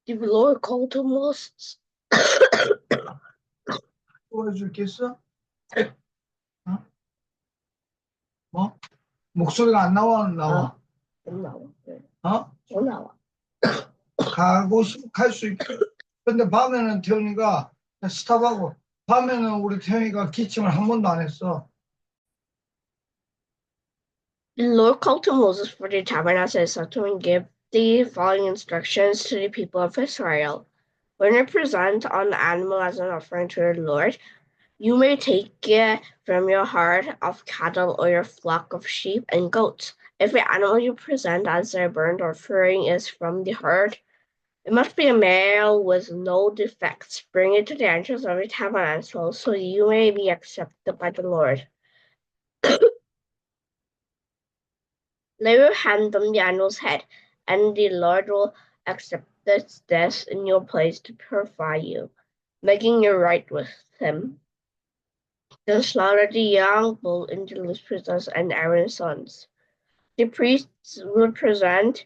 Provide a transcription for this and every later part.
The Lord called to Moses. 보여줄겠어? 어? 뭐? 목소리가 안 나와, 안 나와? 안 나와. 네. 어? 안 나와. 갈 수 있고. 근데 밤에는 태훈이가 스탑하고, 밤에는 우리 태훈이가 기침을 한 번도 안 했어. The Lord called to Moses for the tabernacle and said to him, give the following instructions to the people of Israel. When you present an animal as an offering to the Lord, you may take it from your herd of cattle or your flock of sheep and goats. If the animal you present as a burnt offering is from the herd, it must be a male with no defects. Bring it to the entrance of the tabernacle so you may be accepted by the Lord. Lay your hand on the animal's head, and the Lord will accept this in your place to purify you, making you right with him. Then slaughter the young bull in the least presence and Aaron's sons. The priests will present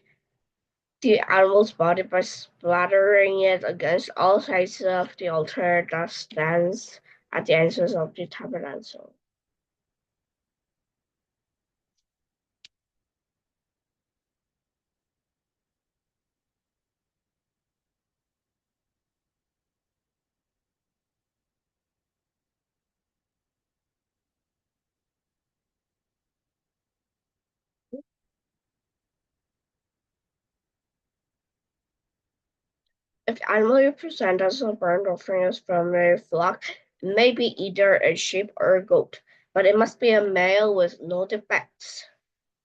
the animal's body by splattering it against all sides of the altar that stands at the entrance of the tabernacle. If the animal you present as a burnt offering is from a flock, it may be either a sheep or a goat, but it must be a male with no defects.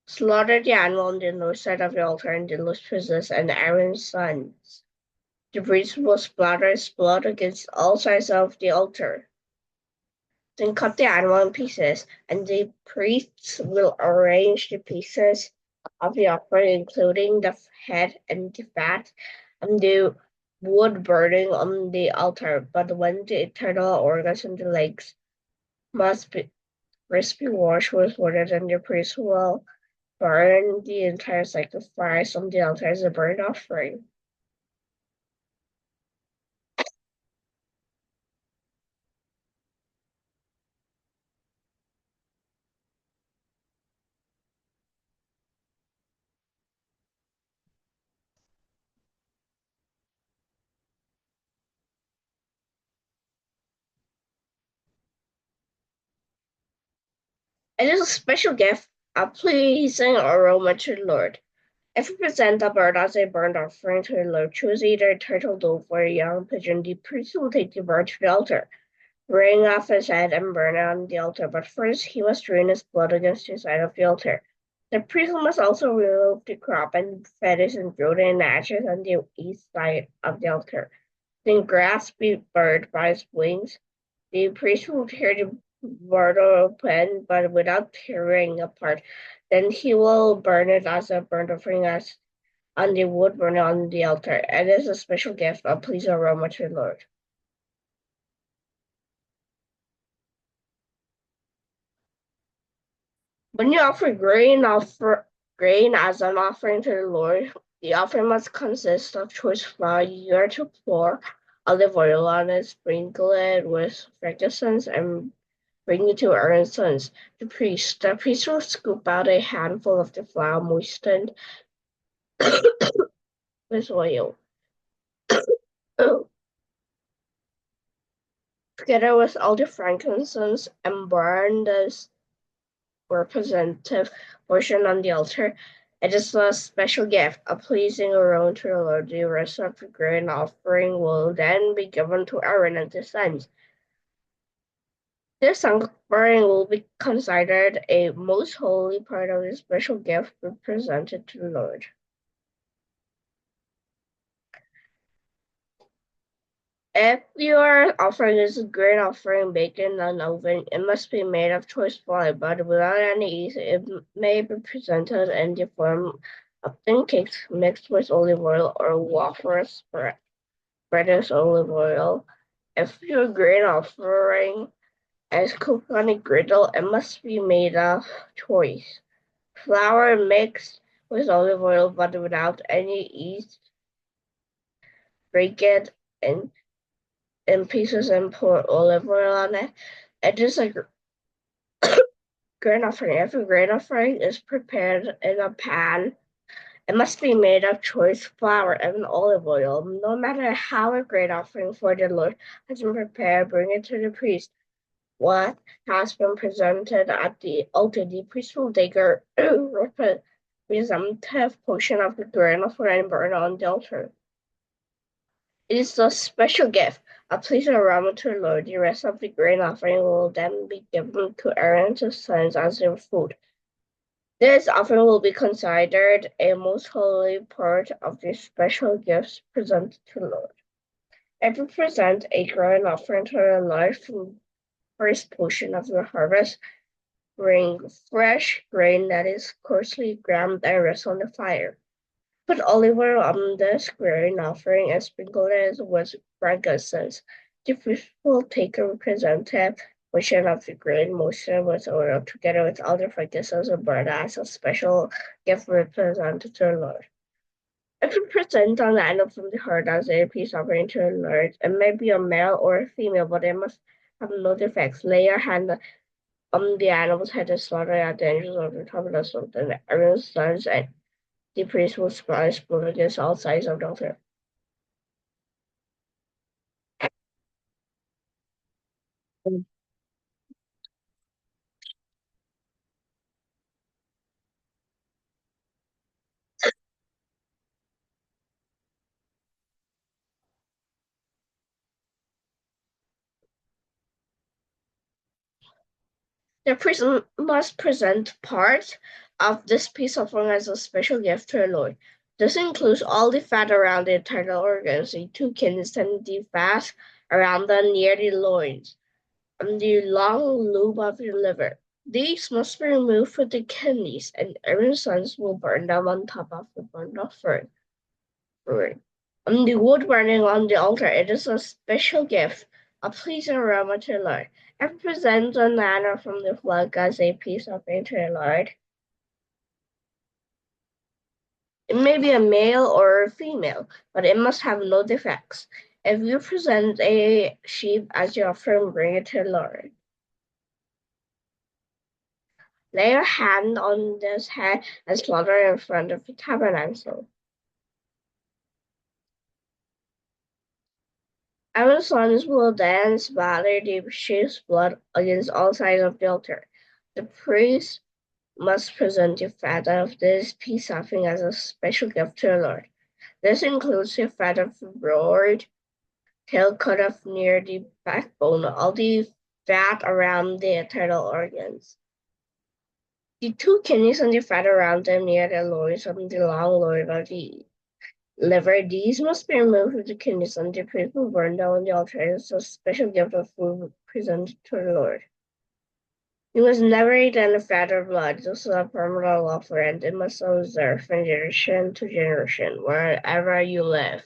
Slaughter the animal on the north side of the altar in the loose places and Aaron's sons. The priest will splatter his blood against all sides of the altar. Then cut the animal in pieces, and the priests will arrange the pieces of the offering, including the head and the fat, and the wood burning on the altar. But when the internal organs and the legs must be washed with water, then the priest will burn the entire sacrifice on the altar as a burnt offering. It is a special gift, a pleasing aroma to the Lord. If you present a bird as a burnt offering to the Lord, choose either a turtle dove or a young pigeon. The priest will take the bird to the altar, wring off his head, and burn it on the altar. But first he must drain his blood against the side of the altar. The priest must also remove the crop and feathers and throw them in the ashes on the east side of the altar. Then grasp the bird by its wings. The priest will tear the bird open, but without tearing apart. Then he will burn it as a burnt offering as on the wood burning on the altar. It is a special gift, a pleasing aroma to the Lord. When you offer grain as an offering to the Lord, the offering must consist of choice flour. You are to pour olive oil on it, sprinkle it with frankincense, and bring it to Aaron's sons, the priest. The priest will scoop out a handful of the flour moistened with oil. Together with all the frankincense and burn this representative portion on the altar. It is a special gift, a pleasing aroma to the Lord. The rest of the grain offering will then be given to Aaron and his sons. This offering will be considered a most holy part of the special gift presented to the Lord. If your offering is a grain offering baked in an oven, it must be made of choice flour, but without any yeast. It may be presented in the form of thin cakes mixed with olive oil or wafers spread with olive oil. If your grain offering is cooked on a griddle, it must be made of choice flour mixed with olive oil, but without any yeast. break it in pieces and pour olive oil on it. It is a grain offering. If a grain offering is prepared in a pan, it must be made of choice flour and olive oil. No matter how a grain offering for the Lord has been prepared, bring it to the priest. What has been presented at the altar, the priest will take a representative portion of the grain offering and burn on the altar. It is a special gift, a pleasing aroma to the Lord. The rest of the grain offering will then be given to Aaron and his sons as their food. This offering will be considered a most holy part of the special gifts presented to the Lord. If you present a grain offering to the Lord from the first portion of your harvest, bring fresh grain that is coarsely ground and rest on the fire. Put olive oil on this grain offering and sprinkle it with frankincense. The priest will take a representative portion of the grain moistened with oil together with all the frankincense and burn as a special gift represented to the Lord. If you present an animal from the herd as a peace offering to the Lord, it may be a male or a female, but it must have no defects. Lay your hand on the animal's head and slaughter at the edges of the top of the stone. Then Aaron's sons and the priest will splash blood against all sides of the altar. The priest must present part of this peace offering as a special gift to the Lord. This includes all the fat around the internal organs, the two kidneys, and the fat around the near the loins, and the long lobe of the liver. These must be removed with the kidneys, and Aaron's sons will burn them on top of the burnt offering. The wood burning on the altar, it is a special gift, a pleasing aroma to the Lord. It presents a manna from the flock as a peace offering to the Lord. It may be a male or a female, but it must have no defects. If you present a sheep as your offering, bring it to the Lord. Lay your hand on this head and slaughter in front of the tabernacle. Aaron's sons will then splatter the sheep's blood against all sides of the altar. The priest must present the fat of this peace offering as a special gift to the Lord. This includes the fat of the broad tail cut off near the backbone, all the fat around the internal organs. The two kidneys and the fat around them near the loins and the long loin of the liver, these must be removed with the kidneys, and the priest will burn them on the altar as a special gift of food presented to the Lord. You must never eat any fat or blood. This is a permanent law for it. It must observe from generation to generation, wherever you live.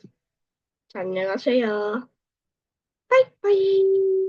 안녕하세요. Bye bye.